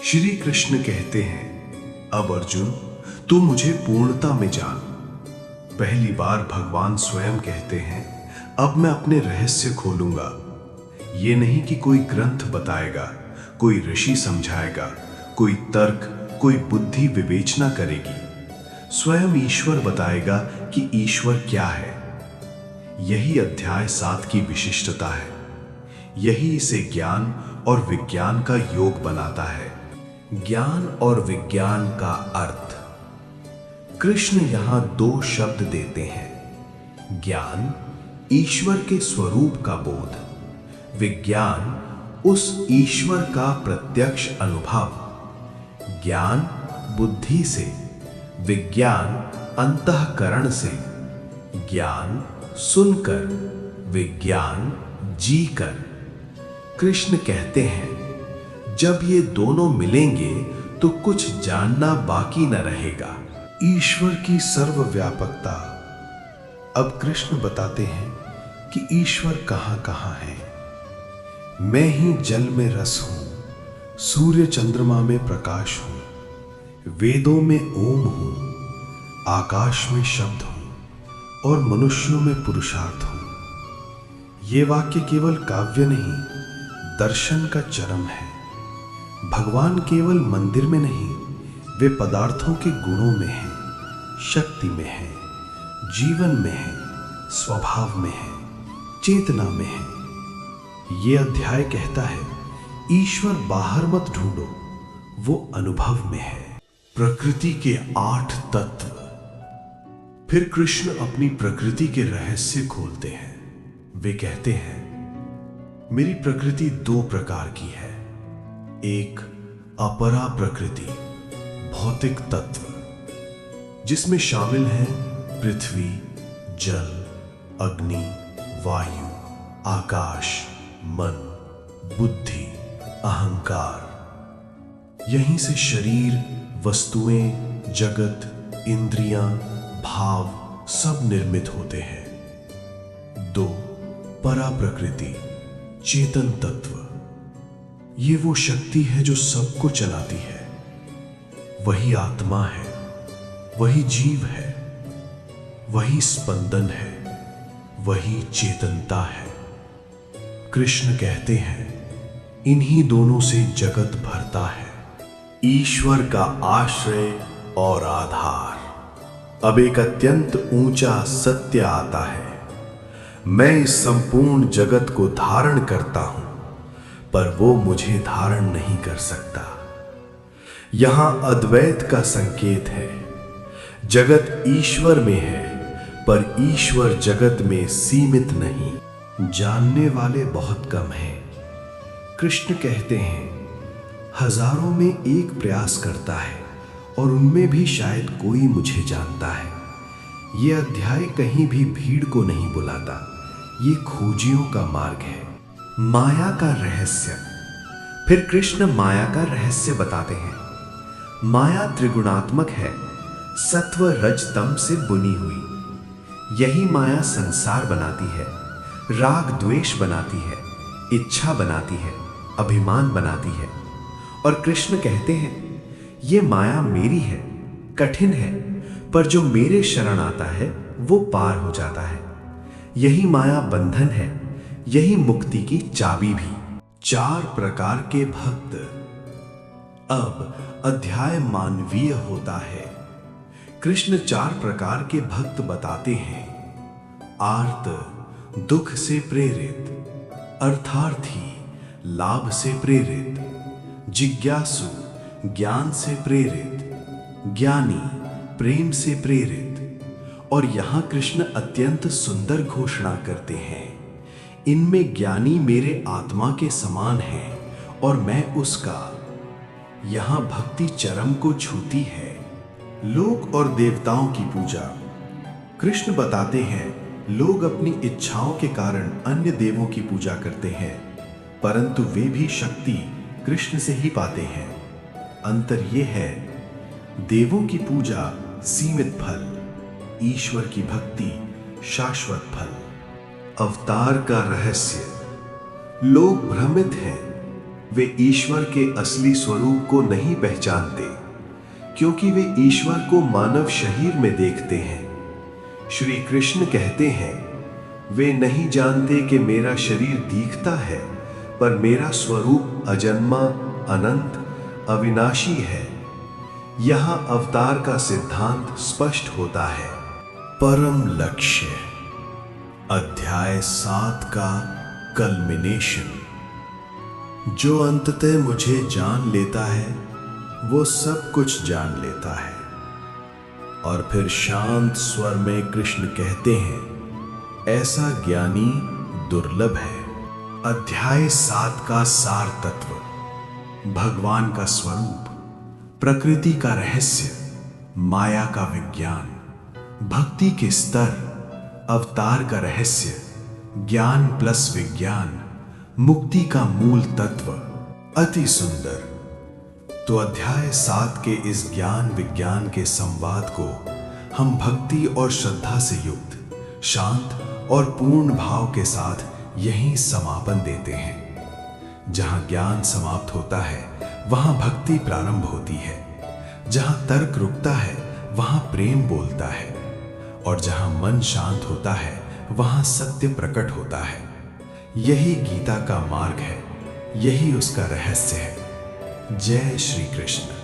श्री कृष्ण कहते हैं, अब अर्जुन तू मुझे पूर्णता में जान। पहली बार भगवान स्वयं कहते हैं, अब मैं अपने रहस्य खोलूंगा। ये नहीं कि कोई ग्रंथ बताएगा, कोई ऋषि समझाएगा, कोई तर्क, कोई बुद्धि विवेचना करेगी। स्वयं ईश्वर बताएगा कि ईश्वर क्या है। यही अध्याय 7 की विशिष्टता है। यही इसे ज्ञान और विज्ञान का योग बनाता है। ज्ञान और विज्ञान का अर्थ। कृष्ण यहां 2 शब्द देते हैं। ज्ञान ईश्वर के स्वरूप का बोध, विज्ञान उस ईश्वर का प्रत्यक्ष अनुभव। ज्ञान बुद्धि से, विज्ञान अंतःकरण से। ज्ञान सुनकर, विज्ञान जीकर। कृष्ण कहते हैं, जब ये दोनों मिलेंगे तो कुछ जानना बाकी न रहेगा। ईश्वर की सर्वव्यापकता। अब कृष्ण बताते हैं कि ईश्वर कहां कहां है। मैं ही जल में रस हूं, सूर्य चंद्रमा में प्रकाश हूं, वेदों में ओम हूं, आकाश में शब्द हूं और मनुष्यों में पुरुषार्थ हूं। ये वाक्य केवल काव्य नहीं, दर्शन का चरम है। भगवान केवल मंदिर में नहीं, वे पदार्थों के गुणों में हैं, शक्ति में हैं, जीवन में हैं, स्वभाव में हैं, चेतना में हैं। ये अध्याय कहता है, ईश्वर बाहर मत ढूंढो, वो अनुभव में है। प्रकृति के 8 तत्व। फिर कृष्ण अपनी प्रकृति के रहस्य खोलते हैं। वे कहते हैं, मेरी प्रकृति 2 प्रकार की है। एक अपरा प्रकृति, भौतिक तत्व, जिसमें शामिल हैं पृथ्वी, जल, अग्नि, वायु, आकाश, मन, बुद्धि, अहंकार। यहीं से शरीर, वस्तुएं, जगत, इंद्रियां, भाव सब निर्मित होते हैं। 2 परा प्रकृति, चेतन तत्व। ये वो शक्ति है जो सबको चलाती है। वही आत्मा है, वही जीव है, वही स्पंदन है, वही चेतनता है। कृष्ण कहते हैं, इन्हीं दोनों से जगत भरता है। ईश्वर का आश्रय और आधार। अब एक अत्यंत ऊंचा सत्य आता है। मैं इस संपूर्ण जगत को धारण करता हूं, पर वो मुझे धारण नहीं कर सकता। यहां अद्वैत का संकेत है। जगत ईश्वर में है, पर ईश्वर जगत में सीमित नहीं। जानने वाले बहुत कम हैं। कृष्ण कहते हैं, हजारों में एक प्रयास करता है और उनमें भी शायद कोई मुझे जानता है। यह अध्याय कहीं भी भीड़ को नहीं बुलाता, ये खोजियों का मार्ग है। माया का रहस्य। फिर कृष्ण माया का रहस्य बताते हैं। माया त्रिगुणात्मक है, सत्व रज तम से बुनी हुई। यही माया संसार बनाती है, राग द्वेष बनाती है, इच्छा बनाती है, अभिमान बनाती है। और कृष्ण कहते हैं, ये माया मेरी है, कठिन है, पर जो मेरे शरण आता है वो पार हो जाता है। यही माया बंधन है, यही मुक्ति की चाबी भी। 4 प्रकार के भक्त। अब अध्याय मानवीय होता है। कृष्ण 4 प्रकार के भक्त बताते हैं। आर्त, दुख से प्रेरित, अर्थार्थी, लाभ से प्रेरित, जिज्ञासु, ज्ञान से प्रेरित, ज्ञानी, प्रेम से प्रेरित। और यहां कृष्ण अत्यंत सुंदर घोषणा करते हैं, इनमें ज्ञानी मेरे आत्मा के समान है और मैं उसका। यहां भक्ति चरम को छूती है। लोक और देवताओं की पूजा। कृष्ण बताते हैं, लोग अपनी इच्छाओं के कारण अन्य देवों की पूजा करते हैं, परंतु वे भी शक्ति कृष्ण से ही पाते हैं। अंतर यह है, देवों की पूजा सीमित फल, ईश्वर की भक्ति शाश्वत फल। अवतार का रहस्य। लोग भ्रमित हैं, वे ईश्वर के असली स्वरूप को नहीं पहचानते, क्योंकि वे ईश्वर को मानव शरीर में देखते हैं। श्री कृष्ण कहते हैं, वे नहीं जानते कि मेरा शरीर दिखता है, पर मेरा स्वरूप अजन्मा, अनंत, अविनाशी है। यहां अवतार का सिद्धांत स्पष्ट होता है। परम लक्ष्य, अध्याय 7 का कल्मिनेशन। जो अंततः मुझे जान लेता है वो सब कुछ जान लेता है। और फिर शांत स्वर में कृष्ण कहते हैं, ऐसा ज्ञानी दुर्लभ है। अध्याय 7 का सार तत्व, भगवान का स्वरूप, प्रकृति का रहस्य, माया का विज्ञान, भक्ति के स्तर, अवतार का रहस्य, ज्ञान प्लस विज्ञान, मुक्ति का मूल तत्व। अति सुंदर। तो अध्याय 7 के इस ज्ञान विज्ञान के संवाद को हम भक्ति और श्रद्धा से युक्त, शांत और पूर्ण भाव के साथ यहीं समापन देते हैं। जहां ज्ञान समाप्त होता है वहां भक्ति प्रारंभ होती है। जहां तर्क रुकता है वहां प्रेम बोलता है। और जहां मन शांत होता है वहां सत्य प्रकट होता है। यही गीता का मार्ग है, यही उसका रहस्य है। जय श्री कृष्ण।